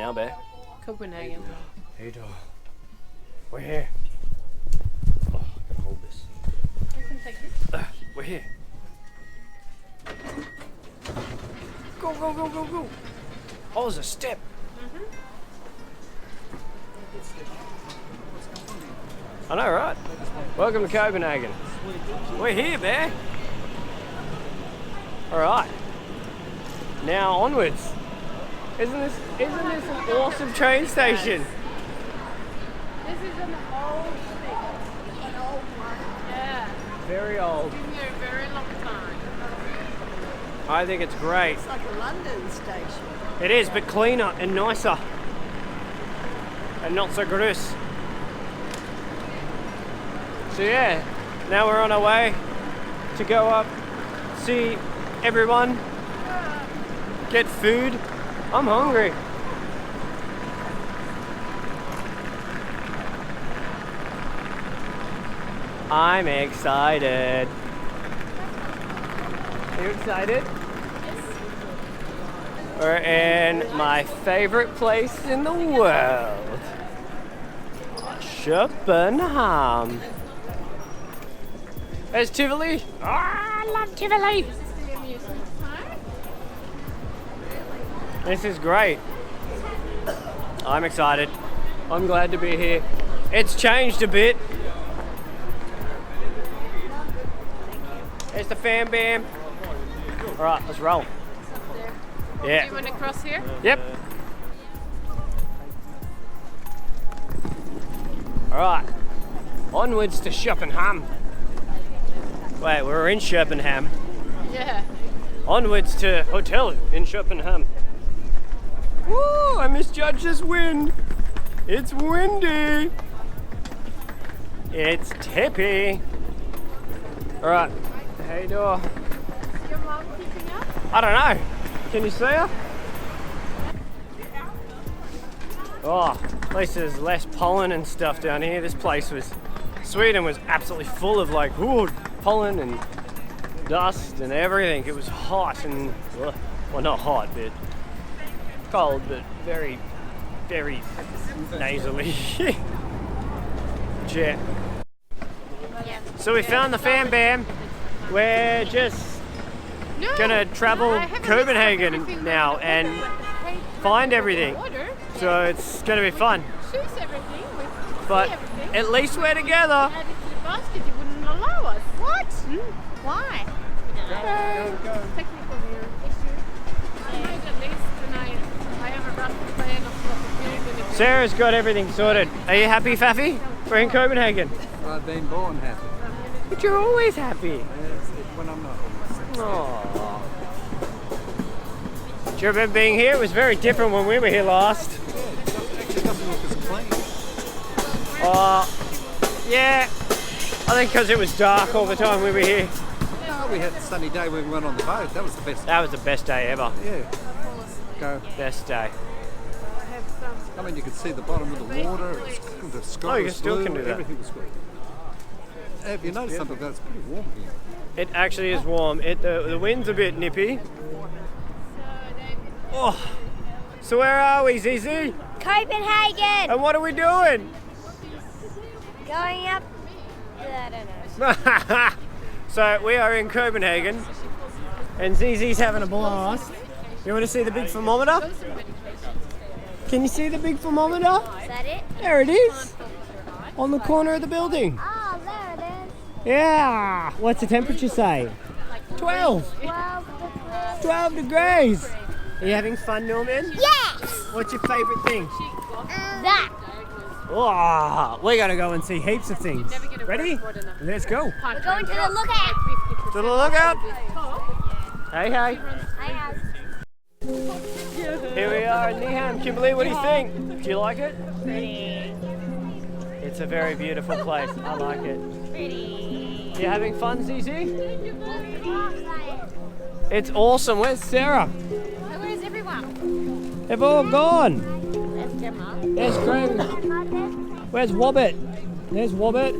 now, Bear? Copenhagen. Hey, dog. We're here. Oh, I can hold this. I can take it. We're here. Go, go, go, go, go. Oh, there's a step. I know, right? Welcome to Copenhagen. We're here, Bear. All right. Now onwards. Isn't this an awesome train station? This is an old thing. An old one. Yeah. Very old. It's been here a very long time. I think it's great. It's like a London station. It is, but cleaner and nicer. And not so gross. So yeah, now we're on our way to go up, see everyone, get food. I'm hungry. I'm excited. Are you excited? We're in my favorite place in the world, Copenhagen. There's Tivoli. Oh, I love Tivoli. This is great. I'm excited. I'm glad to be here. It's changed a bit. There's the fan bam. All right, let's roll. Yeah. Do you want to cross here? Yep. All right. Onwards to Copenhagen. Wait, we're in Copenhagen. Yeah. Onwards to hotel in Copenhagen. Woo! I misjudged this wind. It's windy. It's tippy. All right. Hey, door. Is your mom keeping up? I don't know. Can you see her? Oh, at least there's less pollen and stuff down here. This place Sweden was absolutely full of like pollen and dust and everything. It was hot and, well, not hot, but cold, but very, very nasally. Yeah. So we found the fan bam. We're just gonna travel Copenhagen now and find everything. So it's gonna be fun. Choose everything. But at least we're together. Add it to the basket, you wouldn't allow us. What? Why? Technical issue. I made a list and I have a rough plan of what to do. Sarah's got everything sorted. Are you happy, Faffy? We're in Copenhagen. I've been born happy. But you're always happy. Yes, when I'm not. Aww. Do you remember being here? It was very different when we were here last. Yeah, it actually doesn't look as clean. Yeah. I think because it was dark all the time we were here. No, we had a sunny day when we went on the boat. That was the best. That was the best day ever. Yeah. Go. Best day. I mean, you could see the bottom of the water. It was good. The sky you was still blue, can do that. Everything was good. Have you noticed something? That's pretty warm here. It actually is warm. The wind's a bit nippy. Oh. So where are we, Zizi? Copenhagen! And what are we doing? Going up. I don't know. So we are in Copenhagen and Zizi's having a blast. You want to see the big thermometer? Can you see the big thermometer? Is that it? There it is. On the corner of the building. Oh, there it is. Yeah. What's the temperature say? 12. 12 degrees. Are you having fun, Norman? Yes! What's your favourite thing? That. Oh, we're going to go and see heaps of things. Ready? Let's go. We're going to the lookout. To the lookout. Hey, hey. I have. Here we are in Niham. Kimberly, what do you think? Do you like it? Pretty. It's a very beautiful place. I like it. Pretty. You having fun, Zizi? It's awesome. Where's Sarah? Where's everyone? They've all gone. There's Gemma. There's Greg. Where's Wobbit? There's Wobbit.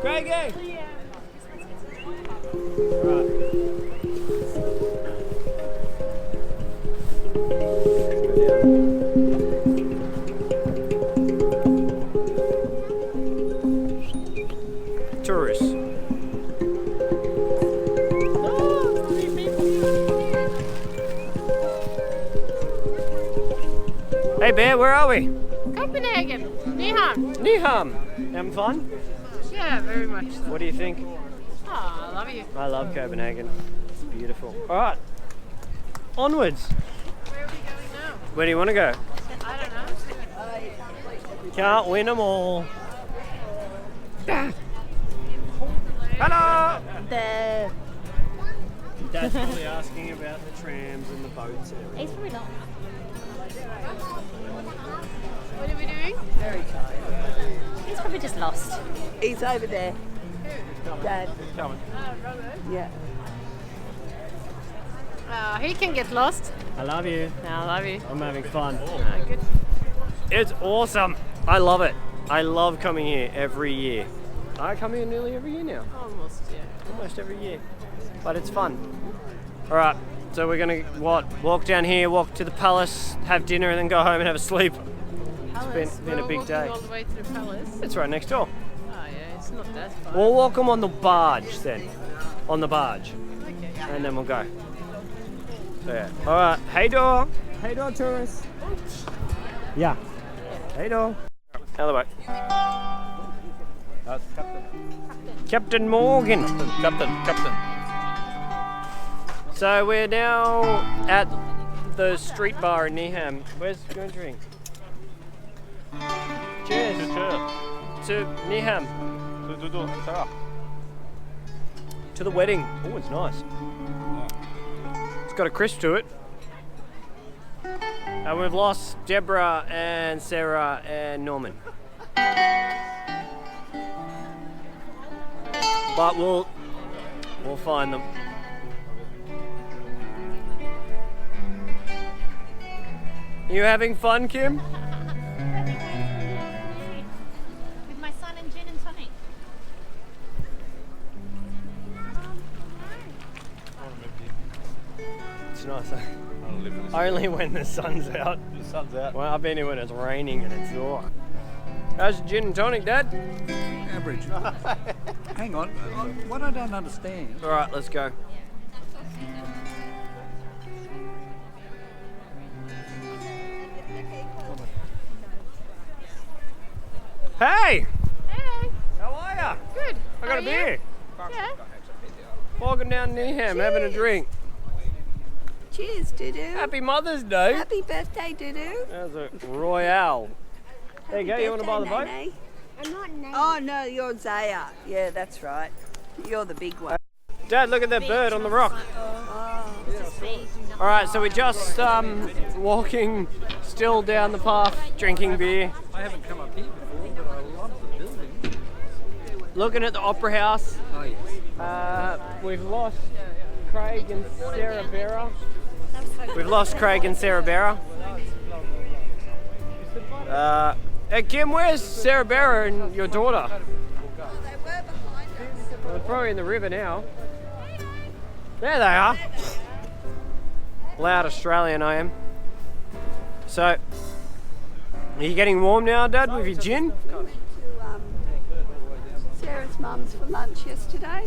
Greggy! Alright. Hey Bear, where are we? Copenhagen. Niham. Niham. Having fun? Yeah, very much so. What do you think? Oh, I love you. I love Copenhagen. It's beautiful. Alright. Onwards. Where are we going now? Where do you want to go? I don't know. Can't win them all. Hello! The. Dad's probably asking about the trams and the boats and everything. He's probably not. What are we doing? He's probably just lost. He's over there. Dad. Coming. Yeah. He can get lost. I love you. I love you. I'm having fun. Good. It's awesome. I love it. I love coming here every year. I come here nearly every year now. Almost, yeah. Almost every year. But it's fun. Alright, so we're gonna walk down here, walk to the palace, have dinner and then go home and have a sleep. Palace. been a We're big walking day. all the way to the palace. It's right next door. Oh yeah, it's not that far. We'll walk them on the barge then. On the barge. Okay. And then we'll go. So yeah. Alright, hey door. Hey door tourists. Yeah. Hey door. Out of the way. That's Captain. Captain Morgan. Captain. So we're now at the street bar in Niham. Where's your drink? Cheers. To Niham. To the wedding. Oh, it's nice. It's got a crisp to it. And we've lost Deborah and Sarah and Norman. But we'll find them. You having fun, Kim? With my son and gin and tonic. It's nice. Only when the sun's out. The sun's out. Well, I've been here when it's raining and it's dark. How's your gin and tonic, Dad? Average. Hang on. What I don't understand. All right, let's go. Hey! Hey. How are ya? Good. I got How a are beer. Yeah. Walking down Niham, having a drink. Cheers, Dudu. Happy Mother's Day. Happy birthday, Dudu. There's a Royale. There you go, you want to buy the boat? Nene. I'm not named. Oh no, you're Zaya. Yeah, that's right. You're the big one. Dad, look at that bird on the rock. All right, so we're just walking still down the path, drinking beer, I haven't come up here before, but I love the building. looking at the Opera House. Oh yes. We've lost Craig and Sarah Berra. We've lost Craig and Sarah Berra. Hey Kim, where's Sarah Berra and your daughter? They were behind us. Well, they're probably in the river now. There they are. Loud Australian I am. So, are you getting warm now, Dad, with your gin? We went to Sarah's mum's for lunch yesterday,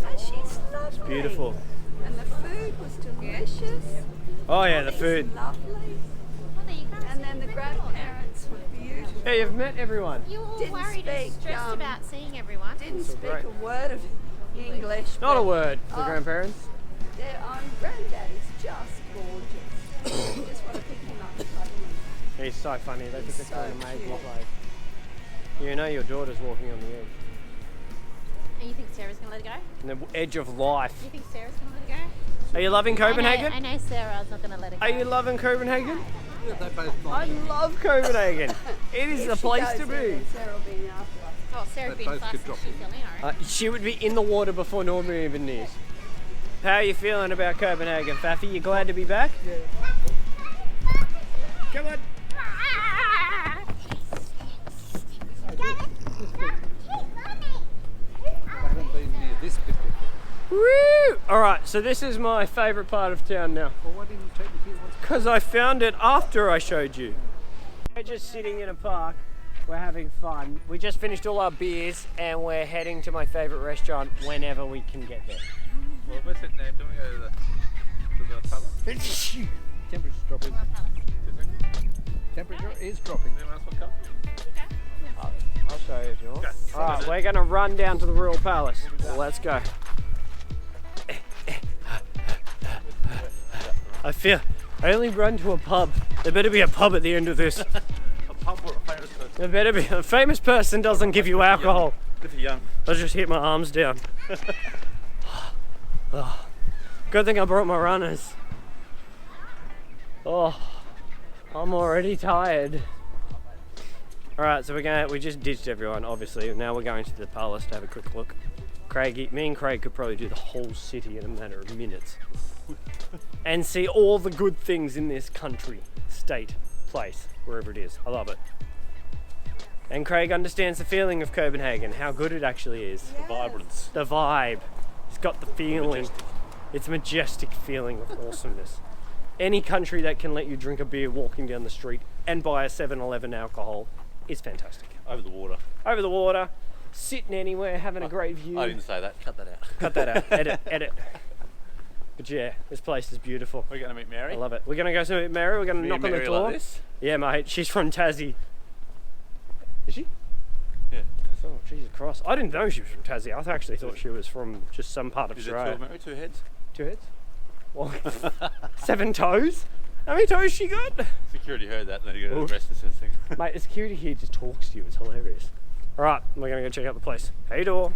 and she's lovely. Beautiful. And the food was delicious. Oh yeah, the It's food. lovely. And then the grandparents were beautiful. Hey, you've met everyone. You were all Didn't worried and speak, stressed about seeing everyone. Didn't speak great. a word of English. Not a but word, the Oh. grandparents. Their granddad is just gorgeous. You just want to pick him up and hug him. He's so funny. They He's took us to so an amazing cute. place. You know your daughter's walking on the edge. And you think Sarah's going to let it go? On the edge of life. You think Sarah's going to let it go? Are you loving Copenhagen? I know Sarah's not going to let it go. Are you loving Copenhagen? Yeah, they both I like love Copenhagen. It is If the she place goes to in, be. then Sarah will be after us. Oh, Sarah's They been both fast could since drop she in. fell in, I reckon. She would be in the water before Norman even is. How are you feeling about Copenhagen, Faffy? You glad to be back? Yeah. Come on. I haven't been near this bit before. Woo! Alright, so this is my favourite part of town now. Well, why didn't you take me here once? Because I found it after I showed you. We're just sitting in a park. We're having fun. We just finished all our beers and we're heading to my favourite restaurant whenever we can get there. Well, what's it named? Do we go to the palace? Temperature's dropping. Temperature is dropping. Anyone else want to come? I'll show you if you want. Alright, we're gonna run down to the royal palace. Let's go. I only run to a pub. There better be a pub at the end of this. A pub or a famous person? There better be. A famous person doesn't give you alcohol. If you're young. I'll just hit my arms down. Oh, good thing I brought my runners. Oh, I'm already tired. Alright, so we just ditched everyone, obviously. Now we're going to the palace to have a quick look. Me and Craig could probably do the whole city in a matter of minutes. And see all the good things in this country, state, place, wherever it is. I love it. And Craig understands the feeling of Copenhagen, how good it actually is. The vibrance. The vibe. It's got the feeling. It's a majestic feeling of awesomeness. Any country that can let you drink a beer walking down the street and buy a 7-Eleven alcohol is fantastic. Over the water. Over the water, sitting anywhere, having a great view. I didn't say that. Cut that out. Cut that out. Edit. But yeah, this place is beautiful. We're going to meet Mary. I love it. We're going to go to meet Mary. We're going to knock on the Mary door. like this? Yeah, mate. She's from Tassie. Is she? Yeah. Oh, Jesus Christ. I didn't know she was from Tassie. I actually thought she was from just some part of Is it Australia. 2 Mary? 2 heads? 2 heads? Well, 7 toes? How many toes she got? Security heard that and then you go to the rest of this thing. Mate, the security here just talks to you. It's hilarious. Alright, we're going to go check out the place. Hey door.